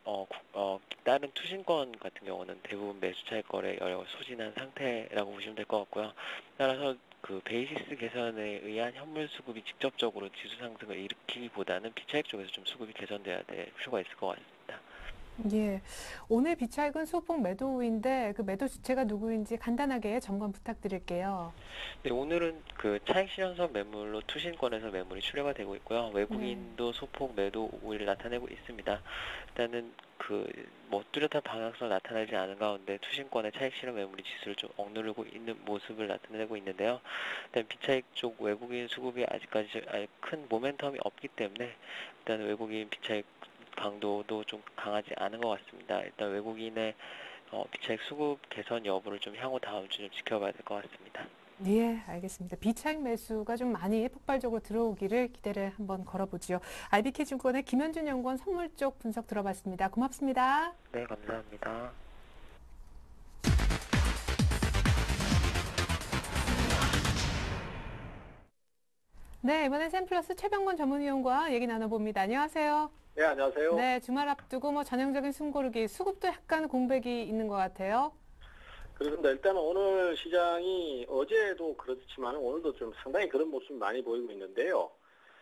다른 투신권 같은 경우는 대부분 매수 차익 거래 여력을 소진한 상태라고 보시면 될 것 같고요. 따라서 그 베이시스 개선에 의한 현물 수급이 직접적으로 지수 상승을 일으키기보다는 비차익 쪽에서 좀 수급이 개선돼야 될 필요가 있을 것 같습니다. 예. 오늘 비차익은 소폭 매도인데 그 매도 주체가 누구인지 간단하게 점검 부탁드릴게요. 네, 오늘은 그 차익 실현성 매물로 투신권에서 매물이 출회가 되고 있고요. 외국인도 소폭 매도 우위를 나타내고 있습니다. 일단은 뭐 뚜렷한 방향성 나타나지 않은 가운데 투신권의 차익 실현 매물이 지수를 좀 억누르고 있는 모습을 나타내고 있는데요. 일단 비차익 쪽 외국인 수급이 아직까지 큰 모멘텀이 없기 때문에 일단 외국인 비차익 강도도 좀 강하지 않은 것 같습니다. 일단 외국인의 비차익 수급 개선 여부를 좀 향후 다음 주 좀 지켜봐야 될 것 같습니다. 예, 알겠습니다. 비차익 매수가 좀 많이 폭발적으로 들어오기를 기대를 한번 걸어보지요. IBK증권의 김현준 연구원 선물 쪽 분석 들어봤습니다. 고맙습니다. 네, 감사합니다. 네, 이번엔 샘플러스 최병건 전문위원과 얘기 나눠봅니다. 안녕하세요. 네, 안녕하세요. 네, 주말 앞두고 뭐 전형적인 숨고르기, 수급도 약간 공백이 있는 것 같아요. 그렇습니다. 일단 오늘 시장이 어제도 그렇지만 오늘도 좀 상당히 그런 모습이 많이 보이고 있는데요.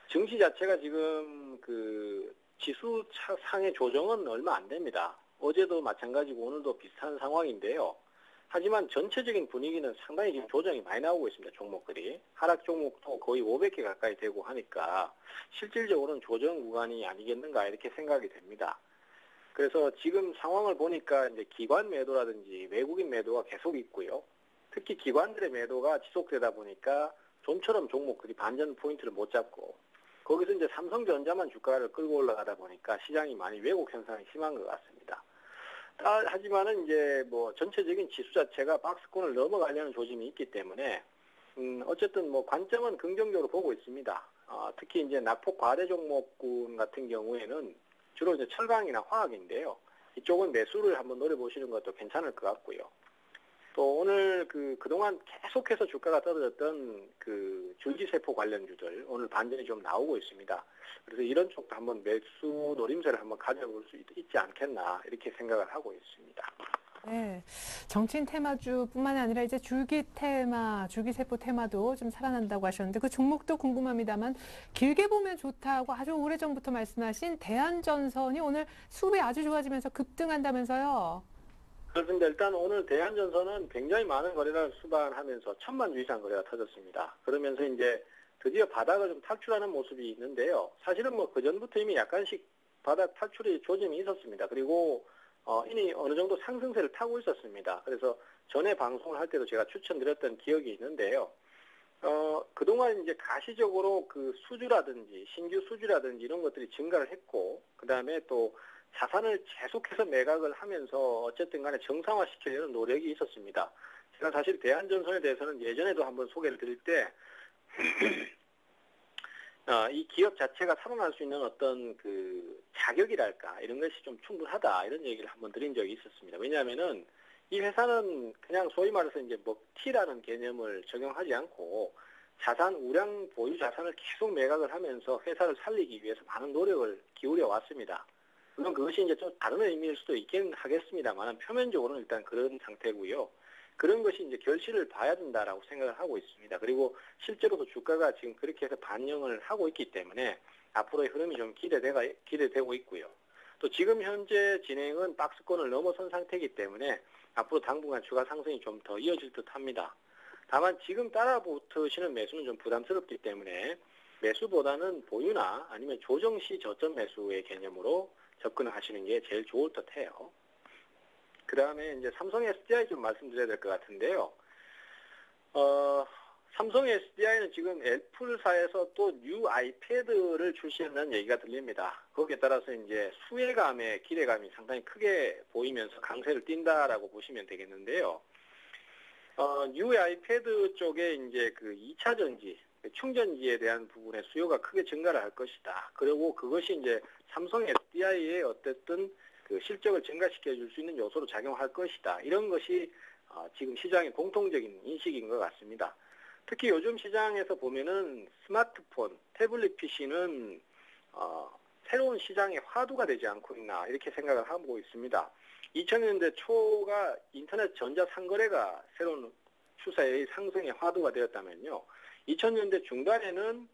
증시 자체가 지금 그 지수 상의 조정은 얼마 안 됩니다. 어제도 마찬가지고 오늘도 비슷한 상황인데요. 하지만 전체적인 분위기는 상당히 지금 조정이 많이 나오고 있습니다. 종목들이. 하락 종목도 거의 500개 가까이 되고 하니까 실질적으로는 조정 구간이 아니겠는가 이렇게 생각이 됩니다. 그래서 지금 상황을 보니까 이제 기관 매도라든지 외국인 매도가 계속 있고요. 특히 기관들의 매도가 지속되다 보니까 좀처럼 종목들이 반전 포인트를 못 잡고 거기서 이제 삼성전자만 주가를 끌고 올라가다 보니까 시장이 많이 왜곡 현상이 심한 것 같습니다. 하지만은 이제 뭐 전체적인 지수 자체가 박스권을 넘어가려는 조짐이 있기 때문에 어쨌든 뭐 관점은 긍정적으로 보고 있습니다. 특히 이제 낙폭 과대 종목군 같은 경우에는 주로 이제 철강이나 화학인데요. 이쪽은 매수를 한번 노려보시는 것도 괜찮을 것 같고요. 또 오늘 그동안 계속해서 주가가 떨어졌던 그 줄기세포 관련주들 오늘 반전이 좀 나오고 있습니다. 그래서 이런 쪽도 한번 매수 노림세를 한번 가져볼 수 있지 않겠나 이렇게 생각을 하고 있습니다. 네, 정치인 테마주뿐만 아니라 이제 줄기세포 테마도 좀 살아난다고 하셨는데 그 종목도 궁금합니다만 길게 보면 좋다고 아주 오래전부터 말씀하신 대한전선이 오늘 수급이 아주 좋아지면서 급등한다면서요. 그렇습니다. 일단 오늘 대한전선은 굉장히 많은 거래를 수반하면서 1000만 주 이상 거래가 터졌습니다. 그러면서 이제 드디어 바닥을 좀 탈출하는 모습이 있는데요. 사실은 뭐 그전부터 이미 약간씩 바닥 탈출의 조짐이 있었습니다. 그리고 이미 어느 정도 상승세를 타고 있었습니다. 그래서 전에 방송을 할 때도 제가 추천드렸던 기억이 있는데요. 그동안 이제 가시적으로 그 수주라든지 신규 수주라든지 이런 것들이 증가를 했고, 그 다음에 또 자산을 계속해서 매각을 하면서 어쨌든 간에 정상화시키려는 노력이 있었습니다. 제가 사실 대한전선에 대해서는 예전에도 한번 소개를 드릴 때, 이 기업 자체가 살아날 수 있는 어떤 그 자격이랄까 이런 것이 좀 충분하다 이런 얘기를 한번 드린 적이 있었습니다. 왜냐하면은 이 회사는 그냥 소위 말해서 이제 먹튀라는 개념을 적용하지 않고 자산 우량 보유 자산을 계속 매각을 하면서 회사를 살리기 위해서 많은 노력을 기울여 왔습니다. 물론 그것이 이제 좀 다른 의미일 수도 있긴 하겠습니다만 표면적으로는 일단 그런 상태고요. 그런 것이 이제 결실을 봐야 된다라고 생각을 하고 있습니다. 그리고 실제로도 주가가 지금 그렇게 해서 반영을 하고 있기 때문에 앞으로의 흐름이 좀 기대되고 있고요. 또 지금 현재 진행은 박스권을 넘어선 상태이기 때문에 앞으로 당분간 주가 상승이 좀 더 이어질 듯 합니다. 다만 지금 따라붙으시는 매수는 좀 부담스럽기 때문에 매수보다는 보유나 아니면 조정 시 저점 매수의 개념으로 접근을 하시는 게 제일 좋을 듯해요. 그 다음에 이제 삼성 SDI 좀 말씀드려야 될 것 같은데요. 삼성 SDI는 지금 애플사에서 또 뉴 아이패드를 출시한다는 얘기가 들립니다. 거기에 따라서 이제 수혜감의 기대감이 상당히 크게 보이면서 강세를 띈다라고 보시면 되겠는데요. 뉴 아이패드 쪽에 이제 그 2차 전지, 충전기에 대한 부분의 수요가 크게 증가를 할 것이다. 그리고 그것이 이제 삼성 SDI의 어쨌든 그 실적을 증가시켜 줄 수 있는 요소로 작용할 것이다. 이런 것이 지금 시장의 공통적인 인식인 것 같습니다. 특히 요즘 시장에서 보면은 스마트폰, 태블릿 PC는 새로운 시장의 화두가 되지 않고 있나 이렇게 생각을 하고 있습니다. 2000년대 초가 인터넷 전자 상거래가 새로운 추세의 상승의 화두가 되었다면요. 2000년대 중반에는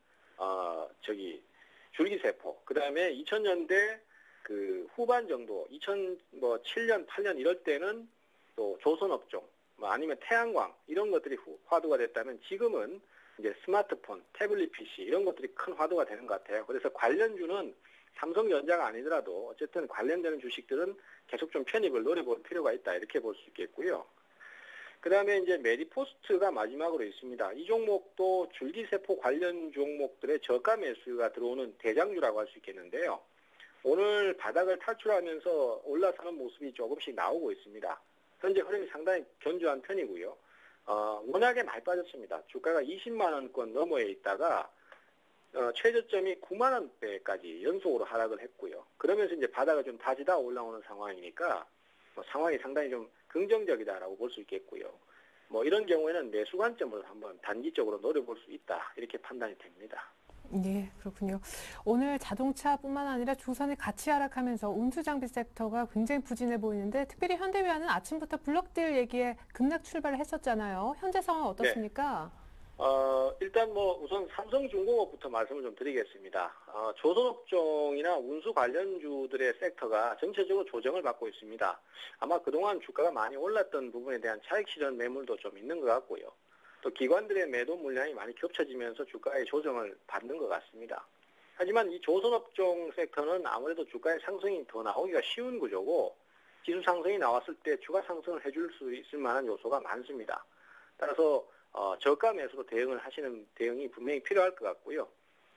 줄기세포, 그 다음에 2000년대 그 후반 정도, 2007년, 8년 이럴 때는 또 조선업종, 아니면 태양광 이런 것들이 화두가 됐다면 지금은 이제 스마트폰, 태블릿 PC 이런 것들이 큰 화두가 되는 것 같아요. 그래서 관련주는 삼성전자가 아니더라도 어쨌든 관련되는 주식들은 계속 좀 편입을 노려볼 필요가 있다 이렇게 볼 수 있겠고요. 그 다음에 이제 메디포스트가 마지막으로 있습니다. 이 종목도 줄기세포 관련 종목들의 저가 매수가 들어오는 대장주라고 할 수 있겠는데요. 오늘 바닥을 탈출하면서 올라서는 모습이 조금씩 나오고 있습니다. 현재 흐름이 상당히 견조한 편이고요. 워낙에 많이 빠졌습니다. 주가가 20만 원권 너머에 있다가 최저점이 9만 원대까지 연속으로 하락을 했고요. 그러면서 이제 바닥을 좀 다지다 올라오는 상황이니까 상황이 상당히 좀 긍정적이다라고 볼 수 있겠고요. 이런 경우에는 매수 관점으로 한번 단기적으로 노려볼 수 있다 이렇게 판단이 됩니다. 예, 그렇군요. 오늘 자동차뿐만 아니라 주선이 같이 하락하면서 운수장비 섹터가 굉장히 부진해 보이는데 특별히 현대위아는 아침부터 블록딜 얘기에 급락 출발을 했었잖아요. 현재 상황 어떻습니까? 일단 우선 삼성중공업부터 말씀을 좀 드리겠습니다. 조선업종이나 운수 관련주들의 섹터가 전체적으로 조정을 받고 있습니다. 아마 그동안 주가가 많이 올랐던 부분에 대한 차익실현 매물도 좀 있는 것 같고요. 또 기관들의 매도 물량이 많이 겹쳐지면서 주가의 조정을 받는 것 같습니다. 하지만 이 조선업종 섹터는 아무래도 주가의 상승이 더 나오기가 쉬운 구조고 지수 상승이 나왔을 때 주가 상승을 해줄 수 있을 만한 요소가 많습니다. 따라서 저가 매수로 대응을 하시는 대응이 분명히 필요할 것 같고요.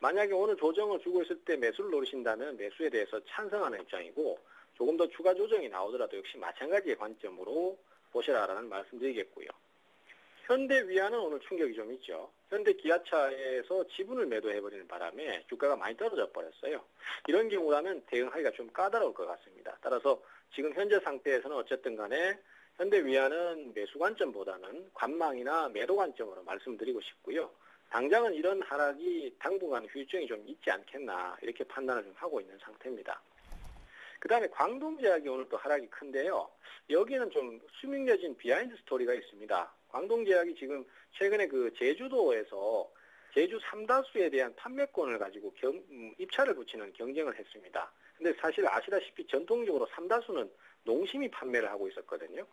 만약에 오늘 조정을 주고 있을 때 매수를 노리신다면 매수에 대해서 찬성하는 입장이고 조금 더 추가 조정이 나오더라도 역시 마찬가지의 관점으로 보시라라는 말씀드리겠고요. 현대위아는 오늘 충격이 좀 있죠. 현대기아차에서 지분을 매도해버리는 바람에 주가가 많이 떨어져 버렸어요. 이런 경우라면 대응하기가 좀 까다로울 것 같습니다. 따라서 지금 현재 상태에서는 어쨌든 간에 현대위아는 매수 관점보다는 관망이나 매도 관점으로 말씀드리고 싶고요. 당장은 이런 하락이 당분간 후유증이 좀 있지 않겠나 이렇게 판단을 좀 하고 있는 상태입니다. 그 다음에 광동제약이 오늘 또 하락이 큰데요. 여기는 좀 수명여진 비하인드 스토리가 있습니다. 광동제약이 지금 최근에 그 제주도에서 제주 삼다수에 대한 판매권을 가지고 입찰을 붙이는 경쟁을 했습니다. 근데 사실 아시다시피 전통적으로 삼다수는 농심이 판매를 하고 있었거든요.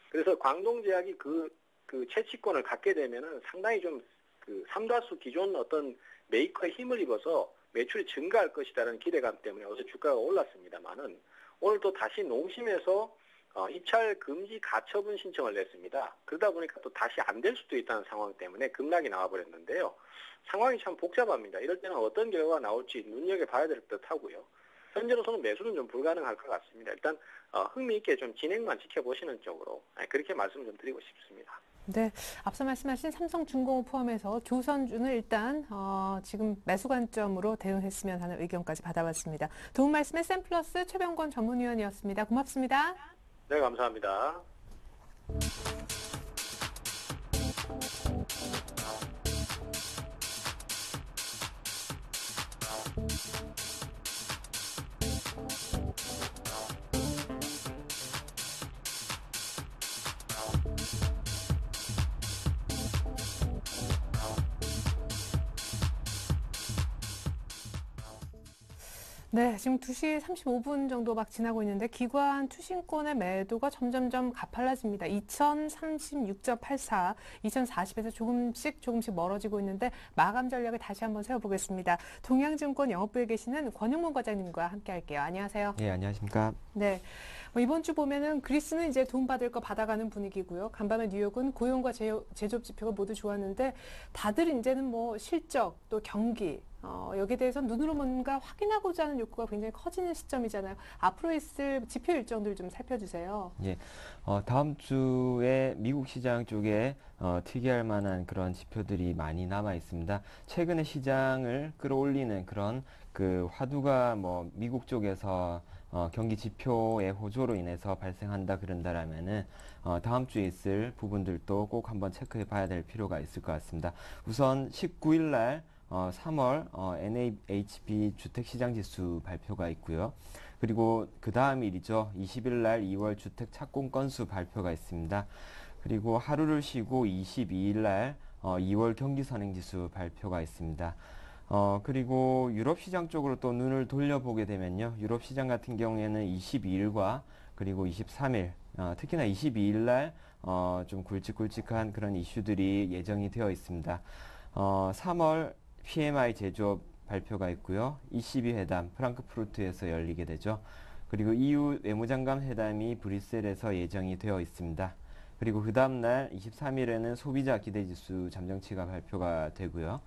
그래서 광동제약이 그 채취권을 갖게 되면은 상당히 좀 그 삼다수 기존 어떤 메이커의 힘을 입어서 매출이 증가할 것이라는 기대감 때문에 어제 주가가 올랐습니다만은 오늘 또 다시 농심에서 입찰 금지 가처분 신청을 냈습니다. 그러다 보니까 또 다시 안 될 수도 있다는 상황 때문에 급락이 나와버렸는데요. 상황이 참 복잡합니다. 이럴 때는 어떤 결과가 나올지 눈여겨봐야 될 듯 하고요. 현재로서는 매수는 좀 불가능할 것 같습니다. 일단 흥미있게 좀 진행만 지켜보시는 쪽으로 그렇게 말씀을 좀 드리고 싶습니다. 네, 앞서 말씀하신 삼성중공업 포함해서 조선주는 일단 지금 매수 관점으로 대응했으면 하는 의견까지 받아봤습니다. 도움 말씀에 샘플러스 최병권 전문위원이었습니다. 고맙습니다. 네, 감사합니다. 네, 지금 2시 35분 정도 막 지나고 있는데 기관 투신권의 매도가 점점점 가팔라집니다. 2036.84, 2040에서 조금씩 멀어지고 있는데 마감 전략을 다시 한번 세워보겠습니다. 동양증권 영업부에 계시는 권용문 과장님과 함께 할게요. 안녕하세요. 네, 안녕하십니까. 네. 이번 주 보면은 그리스는 이제 돈 받을 거 받아가는 분위기고요. 간밤에 뉴욕은 고용과 제조업 지표가 모두 좋았는데 다들 이제는 뭐 실적 또 경기 여기에 대해서 눈으로 뭔가 확인하고자 하는 욕구가 굉장히 커지는 시점이잖아요. 앞으로 있을 지표 일정들 좀 살펴주세요. 예, 다음 주에 미국 시장 쪽에 특이할 만한 그런 지표들이 많이 남아 있습니다. 최근에 시장을 끌어올리는 그런 그 화두가 뭐 미국 쪽에서 경기 지표의 호조로 인해서 발생한다 그런다라면은 다음 주에 있을 부분들도 꼭 한번 체크해 봐야 될 필요가 있을 것 같습니다. 우선 19일 날 3월 NAHB 주택시장지수 발표가 있고요. 그리고 그 다음 일이죠. 20일 날 2월 주택 착공 건수 발표가 있습니다. 그리고 하루를 쉬고 22일 날 2월 경기선행지수 발표가 있습니다. 그리고 유럽 시장 쪽으로 또 눈을 돌려보게 되면요. 유럽 시장 같은 경우에는 22일과 그리고 23일, 특히나 22일 날 좀 굵직굵직한 그런 이슈들이 예정이 되어 있습니다. 3월 PMI 제조업 발표가 있고요. ECB 회담 프랑크푸르트에서 열리게 되죠. 그리고 EU 외무장관 회담이 브뤼셀에서 예정이 되어 있습니다. 그리고 그 다음날 23일에는 소비자 기대지수 잠정치가 발표가 되고요.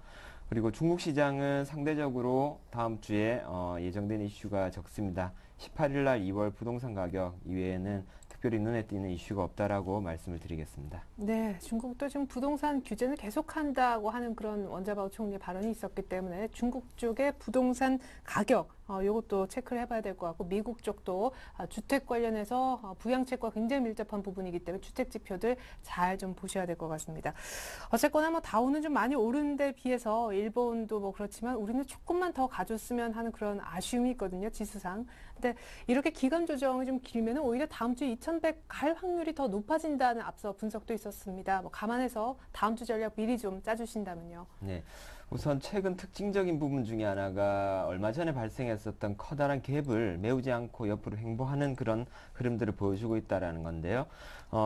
그리고 중국 시장은 상대적으로 다음 주에 예정된 이슈가 적습니다. 18일 날 2월 부동산 가격 이외에는 특별히 눈에 띄는 이슈가 없다라고 말씀을 드리겠습니다. 네, 중국도 지금 부동산 규제는 계속한다고 하는 그런 원자바오 총리의 발언이 있었기 때문에 중국 쪽의 부동산 가격 이것도 체크를 해봐야 될 것 같고 미국 쪽도 주택 관련해서 부양책과 굉장히 밀접한 부분이기 때문에 주택 지표들 잘 좀 보셔야 될 것 같습니다. 어쨌거나 뭐 다우는 좀 많이 오른 데 비해서 일본도 뭐 그렇지만 우리는 조금만 더 가줬으면 하는 그런 아쉬움이 있거든요, 지수상. 근데 이렇게 기간 조정이 좀 길면 오히려 다음 주 2100 갈 확률이 더 높아진다는 앞서 분석도 있었습니다. 뭐 감안해서 다음 주 전략 미리 좀 짜주신다면요. 네. 우선 최근 특징적인 부분 중에 하나가 얼마 전에 발생했었던 커다란 갭을 메우지 않고 옆으로 횡보하는 그런 흐름들을 보여주고 있다라는 건데요.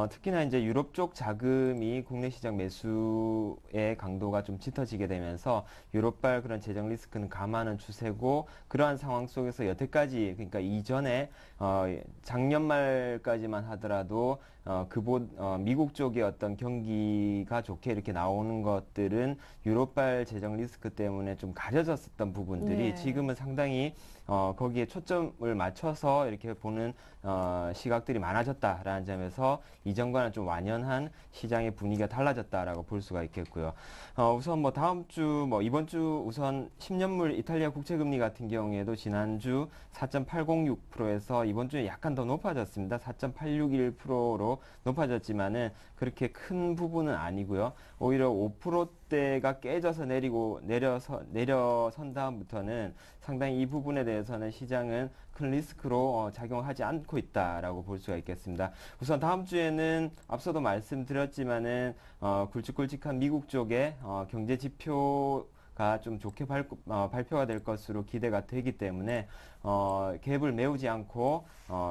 특히나 이제 유럽 쪽 자금이 국내 시장 매수의 강도가 좀 짙어지게 되면서 유럽발 그런 재정 리스크는 감안하는 추세고 그러한 상황 속에서 여태까지 그러니까 이전에 작년 말까지만 하더라도 미국 쪽의 어떤 경기가 좋게 이렇게 나오는 것들은 유럽발 재정 리스크 때문에 좀 가려졌었던 부분들이 네. 지금은 상당히 거기에 초점을 맞춰서 이렇게 보는 시각들이 많아졌다라는 점에서 이전과는 좀 완연한 시장의 분위기가 달라졌다라고 볼 수가 있겠고요. 우선 뭐 다음 주, 이번 주 우선 10년물 이탈리아 국채금리 같은 경우에도 지난주 4.806%에서 이번 주에 약간 더 높아졌습니다. 4.861%로 높아졌지만은 그렇게 큰 부분은 아니고요. 오히려 5%대가 깨져서 내려선 다음부터는 상당히 이 부분에 대해서는 시장은 큰 리스크로 작용하지 않고 있다라고 볼 수가 있겠습니다. 우선 다음 주에는 앞서도 말씀드렸지만은 굵직굵직한 미국 쪽의 경제 지표가 좀 좋게 발표가 될 것으로 기대가 되기 때문에 갭을 메우지 않고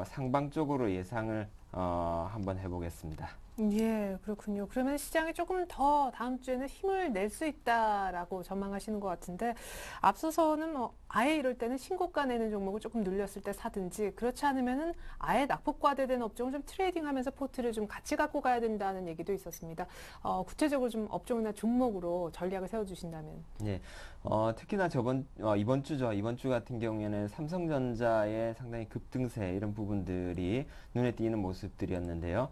상방 쪽으로 예상을 한번 해보겠습니다. 예, 그렇군요. 그러면 시장이 조금 더 다음 주에는 힘을 낼 수 있다라고 전망하시는 것 같은데 앞서서는 아예 이럴 때는 신고가 내는 종목을 조금 눌렸을 때 사든지 그렇지 않으면은 아예 낙폭과대된 업종을 좀 트레이딩하면서 포트를 좀 같이 갖고 가야 된다는 얘기도 있었습니다. 구체적으로 좀 업종이나 종목으로 전략을 세워주신다면. 네. 특히나 이번 주죠. 이번 주 같은 경우에는 삼성전자의 상당히 급등세 이런 부분들이 눈에 띄는 모습들이었는데요.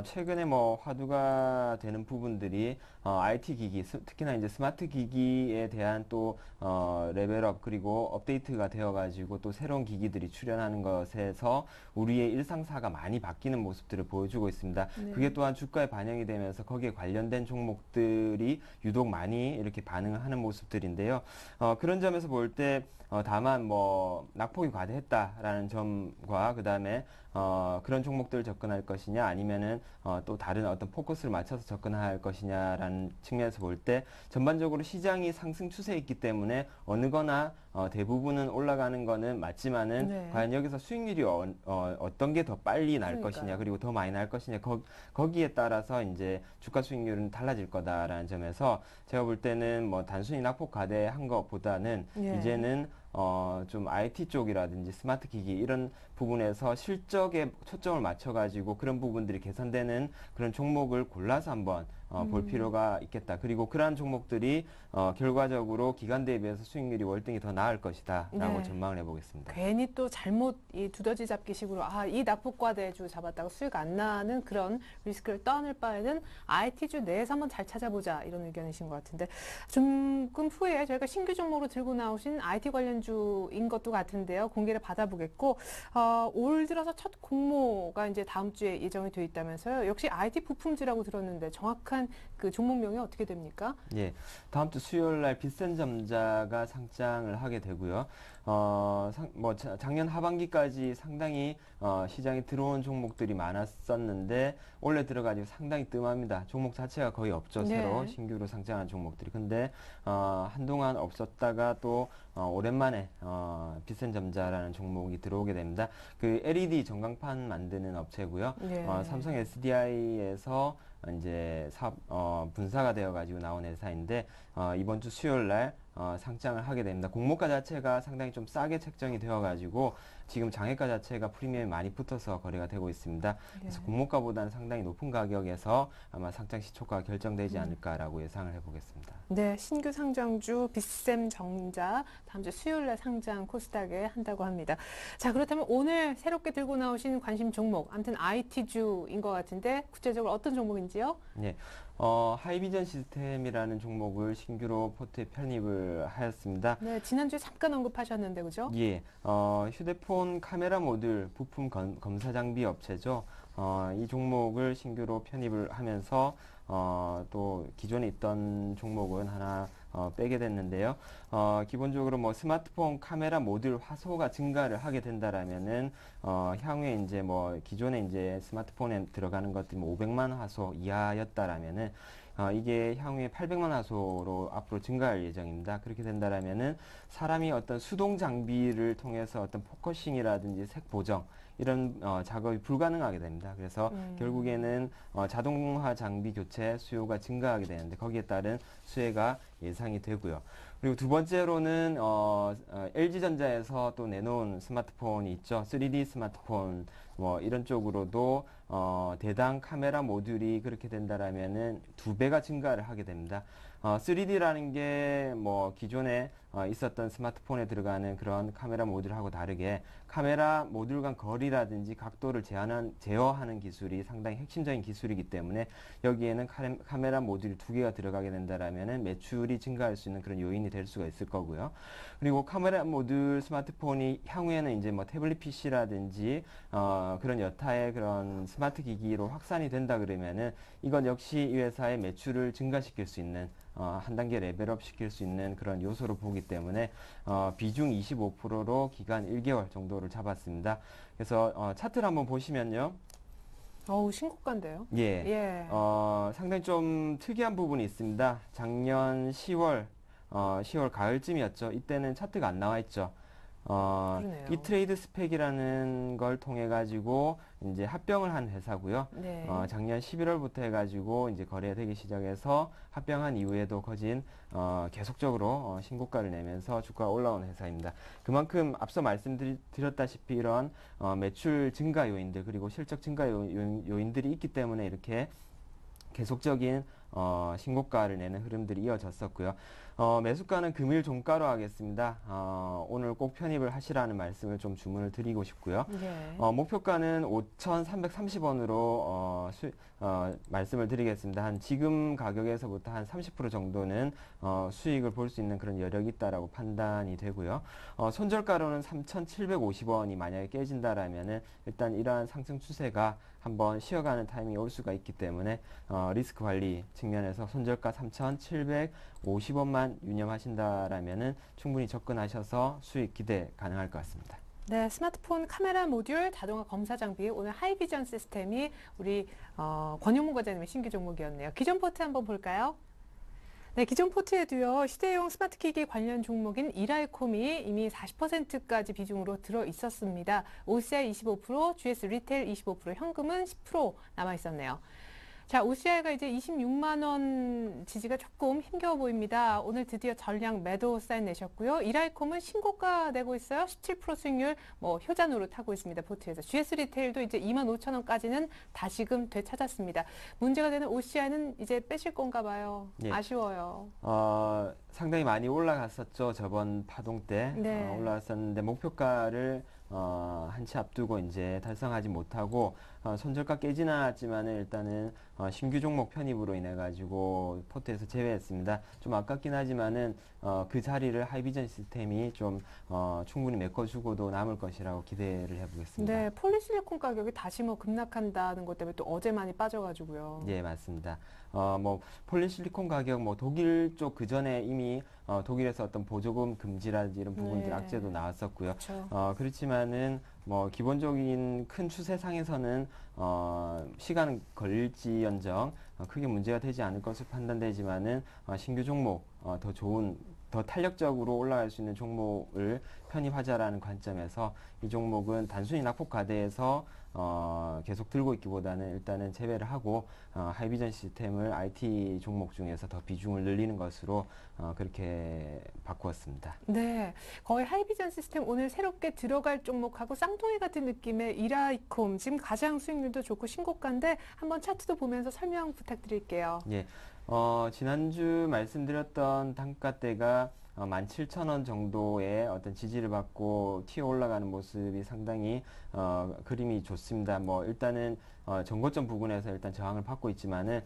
최근에 화두가 되는 부분들이 IT 기기, 특히나 이제 스마트 기기에 대한 또 레벨업 그리고 업데이트가 되어가지고 또 새로운 기기들이 출현하는 것에서 우리의 일상사가 많이 바뀌는 모습들을 보여주고 있습니다. 네. 그게 또한 주가에 반영이 되면서 거기에 관련된 종목들이 유독 많이 이렇게 반응을 하는 모습들인데요. 그런 점에서 볼 때 다만 낙폭이 과대했다라는 점과 그 다음에 그런 종목들을 접근할 것이냐 아니면은 또 다른 어떤 포커스를 맞춰서 접근할 것이냐라는 측면에서 볼 때 전반적으로 시장이 상승 추세에 있기 때문에 어느 거나 대부분은 올라가는 거는 맞지만은 네. 과연 여기서 수익률이 어떤 게 더 빨리 날 그러니까요. 것이냐 그리고 더 많이 날 것이냐 거기에 따라서 이제 주가 수익률은 달라질 거다라는 점에서 제가 볼 때는 뭐 단순히 낙폭 과대한 것보다는 예. 이제는 좀 IT 쪽이라든지 스마트 기기 이런 부분에서 실적에 초점을 맞춰가지고 그런 부분들이 개선되는 그런 종목을 골라서 한번 볼 필요가 있겠다. 그리고 그러한 종목들이 결과적으로 기간 대비해서 수익률이 월등히 더 나을 것이다라고 네. 전망을 해보겠습니다. 괜히 또 잘못 이 두더지 잡기식으로 이 낙폭과대주 잡았다가 수익 안 나는 그런 리스크를 떠안을 바에는 IT주 내에서 한번 잘 찾아보자 이런 의견이신 것 같은데 조금 후에 저희가 신규 종목으로 들고 나오신 IT 관련주인 것도 같은데요. 공개를 받아보겠고 올 들어서 첫 공모가 이제 다음 주에 예정이 돼 있다면서요. 역시 IT 부품주라고 들었는데 정확한 그 종목명이 어떻게 됩니까? 예, 다음 주 수요일 날 비센점자가 상장을 하게 되고요. 작년 하반기까지 상당히 시장에 들어온 종목들이 많았었는데 올해 들어가지고 상당히 뜸합니다. 종목 자체가 거의 없죠. 네. 새로 신규로 상장한 종목들이. 근데 한동안 없었다가 또 오랜만에 비센점자라는 종목이 들어오게 됩니다. 그 LED 전광판 만드는 업체고요. 네. 삼성 SDI에서 이제 사업 분사가 되어 가지고 나온 회사인데 이번 주 수요일 날 상장을 하게 됩니다. 공모가 자체가 상당히 좀 싸게 책정이 되어 가지고 지금 장외가 자체가 프리미엄이 많이 붙어서 거래가 되고 있습니다. 그래서 네. 공모가보다는 상당히 높은 가격에서 아마 상장 시초가가 결정되지 않을까라고 예상을 해보겠습니다. 네, 신규 상장주 비셈정자 다음 주 수요일 날 상장 코스닥에 한다고 합니다. 자, 그렇다면 오늘 새롭게 들고 나오신 관심 종목, 아무튼 IT주인 것 같은데 구체적으로 어떤 종목인지요? 네, 하이비전 시스템이라는 종목을 신규로 포트에 편입을 하였습니다. 네, 지난주에 잠깐 언급하셨는데 그죠? 예, 휴대폰 카메라 모듈 부품 검사 장비 업체죠. 이 종목을 신규로 편입을 하면서 또 기존에 있던 종목은 하나 빼게 됐는데요. 기본적으로 뭐 스마트폰 카메라 모듈 화소가 증가를 하게 된다라면은 향후에 이제 뭐 기존에 이제 스마트폰에 들어가는 것들이 뭐 500만 화소 이하였다라면은 이게 향후에 800만 화소로 앞으로 증가할 예정입니다. 그렇게 된다라면은 사람이 어떤 수동 장비를 통해서 어떤 포커싱이라든지 색 보정 이런 작업이 불가능하게 됩니다. 그래서 결국에는 자동화 장비 교체 수요가 증가하게 되는데 거기에 따른 수혜가 예상이 되고요. 그리고 두 번째로는 LG전자에서 또 내놓은 스마트폰이 있죠. 3D 스마트폰 뭐 이런 쪽으로도 대당 카메라 모듈이 그렇게 된다라면은 2배가 증가를 하게 됩니다. 3D라는 게 뭐 기존에 있었던 스마트폰에 들어가는 그런 카메라 모듈하고 다르게 카메라 모듈 간 거리라든지 각도를 제어하는 기술이 상당히 핵심적인 기술이기 때문에 여기에는 카메라 모듈이 2개가 들어가게 된다라면은 매출이 증가할 수 있는 그런 요인이 될 수가 있을 거고요. 그리고 카메라 모듈 스마트폰이 향후에는 이제 뭐 태블릿 PC라든지 그런 여타의 그런 스마트 기기로 확산이 된다 그러면은 이건 역시 이 회사의 매출을 증가시킬 수 있는 한 단계 레벨업 시킬 수 있는 그런 요소로 보기 때문에 비중 25%로 기간 1개월 정도를 잡았습니다. 그래서 차트를 한번 보시면요. 어우, 신고가인데요. 예. 예. 상당히 좀 특이한 부분이 있습니다. 작년 10월 가을쯤이었죠. 이때는 차트가 안 나와 있죠. 그러네요. 이 트레이드 스펙이라는 걸 통해 가지고 이제 합병을 한 회사고요. 네. 작년 11월부터 해가지고 이제 거래되기 시작해서 합병한 이후에도 거진 계속적으로 신고가를 내면서 주가가 올라온 회사입니다. 그만큼 앞서 말씀드렸다시피 이런 매출 증가 요인들 그리고 실적 증가 요인들이 있기 때문에 이렇게 계속적인 신고가를 내는 흐름들이 이어졌었고요. 매수가는 금일 종가로 하겠습니다. 오늘 꼭 편입을 하시라는 말씀을 좀 주문을 드리고 싶고요. 예. 목표가는 5,330원으로 말씀을 드리겠습니다. 한 지금 가격에서부터 한 30% 정도는 수익을 볼 수 있는 그런 여력이 있다라고 판단이 되고요. 손절가로는 3,750원이 만약에 깨진다라면은 일단 이러한 상승 추세가 한번 쉬어가는 타이밍이 올 수가 있기 때문에 리스크 관리 측면에서 손절가 3,750원만 유념하신다라면은 충분히 접근하셔서 수익 기대 가능할 것 같습니다. 네, 스마트폰 카메라 모듈, 자동화 검사 장비, 오늘 하이비전 시스템이 우리 권영무 과장님의 신규 종목이었네요. 기존 포트 한번 볼까요? 네, 기존 포트에도요, 휴대용 스마트기기 관련 종목인 이라이콤이 이미 40%까지 비중으로 들어 있었습니다. OCI 25%, GS 리테일 25%, 현금은 10% 남아 있었네요. 자, OCI가 이제 26만 원 지지가 조금 힘겨워 보입니다. 오늘 드디어 전량 매도 사인 내셨고요. 이라이콤은 신고가 내고 있어요. 17% 수익률 효자 노릇하고 있습니다. 포트에서. GS 리테일도 이제 2만 5천 원까지는 다시금 되찾았습니다. 문제가 되는 OCI는 이제 빼실 건가 봐요. 예. 아쉬워요. 상당히 많이 올라갔었죠. 저번 파동 때 네. 올라갔었는데 목표가를 한치 앞두고 이제 달성하지 못하고 손절가 깨지는 않았지만은 일단은 신규 종목 편입으로 인해 가지고 포트에서 제외했습니다. 좀 아깝긴 하지만은 그 자리를 하이비전 시스템이 좀 충분히 메꿔주고도 남을 것이라고 기대를 해보겠습니다. 네, 폴리실리콘 가격이 다시 급락한다는 것 때문에 또 어제 많이 빠져가지고요. 예, 맞습니다. 폴리실리콘 가격, 독일 쪽 그 전에 이미 독일에서 어떤 보조금 금지라든지 이런 부분들 네. 악재도 나왔었고요. 그렇죠. 그렇지만은 기본적인 큰 추세상에서는 시간은 걸릴지언정 크게 문제가 되지 않을 것으로 판단되지만은 신규 종목 더 좋은 더 탄력적으로 올라갈 수 있는 종목을 편입하자라는 관점에서 이 종목은 단순히 낙폭 과대에서 계속 들고 있기보다는 일단은 제외를 하고 하이비전 시스템을 IT 종목 중에서 더 비중을 늘리는 것으로 그렇게 바꾸었습니다. 네, 거의 하이비전 시스템 오늘 새롭게 들어갈 종목하고 쌍둥이 같은 느낌의 이라이콤 지금 가장 수익률도 좋고 신고가인데 한번 차트도 보면서 설명 부탁드릴게요. 예, 지난주 말씀드렸던 단가대가 17,000원 정도의 어떤 지지를 받고 튀어 올라가는 모습이 상당히 그림이 좋습니다. 일단은 전고점 부근에서 일단 저항을 받고 있지만은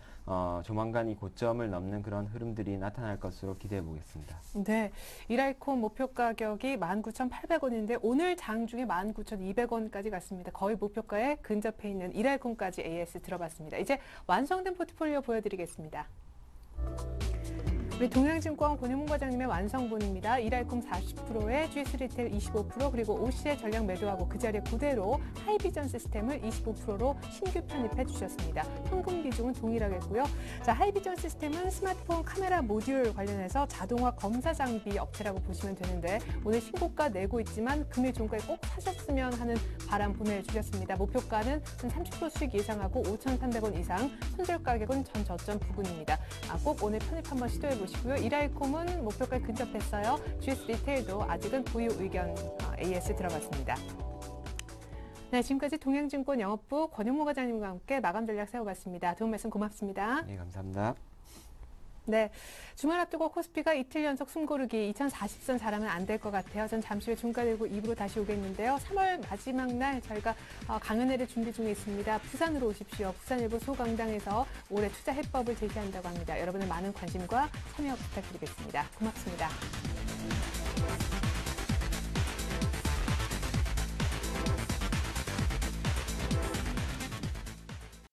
조만간 이 고점을 넘는 그런 흐름들이 나타날 것으로 기대해 보겠습니다. 네, 이라이콤 목표 가격이 19,800원인데 오늘 장 중에 19,200원까지 갔습니다. 거의 목표가에 근접해 있는 이라이콤까지 AS 들어봤습니다. 이제 완성된 포트폴리오 보여드리겠습니다. 우리 동양증권 권영문 과장님의 완성본입니다. 이라이콤 40%에 GS 리테일 25% 그리고 OCI 전량 매도하고 그 자리에 그대로 하이비전 시스템을 25%로 신규 편입해 주셨습니다. 현금 비중은 동일하겠고요. 자, 하이비전 시스템은 스마트폰 카메라 모듈 관련해서 자동화 검사 장비 업체라고 보시면 되는데 오늘 신고가 내고 있지만 금일 종가에 꼭 사셨으면 하는 바람 보내주셨습니다. 목표가는 한 30% 수익 예상하고 5,300원 이상, 손절 가격은 전 저점 부근입니다. 꼭 오늘 편입 한번 시도해 보시고요. 이라이콤은 목표가에 근접했어요. GS 리테일도 아직은 보유 의견 AS 들어갔습니다. 네, 지금까지 동양증권 영업부 권영무 과장님과 함께 마감 전략 세워봤습니다. 도움 말씀 고맙습니다. 네, 감사합니다. 네, 주말 앞두고 코스피가 이틀 연속 숨고르기 2040선 잘하면 안 될 것 같아요. 전 잠시 후에 종가 들고 2부로 다시 오겠는데요. 3월 마지막 날 저희가 강연회를 준비 중에 있습니다. 부산으로 오십시오. 부산일보 소강당에서 올해 투자 해법을 제시한다고 합니다. 여러분의 많은 관심과 참여 부탁드리겠습니다. 고맙습니다.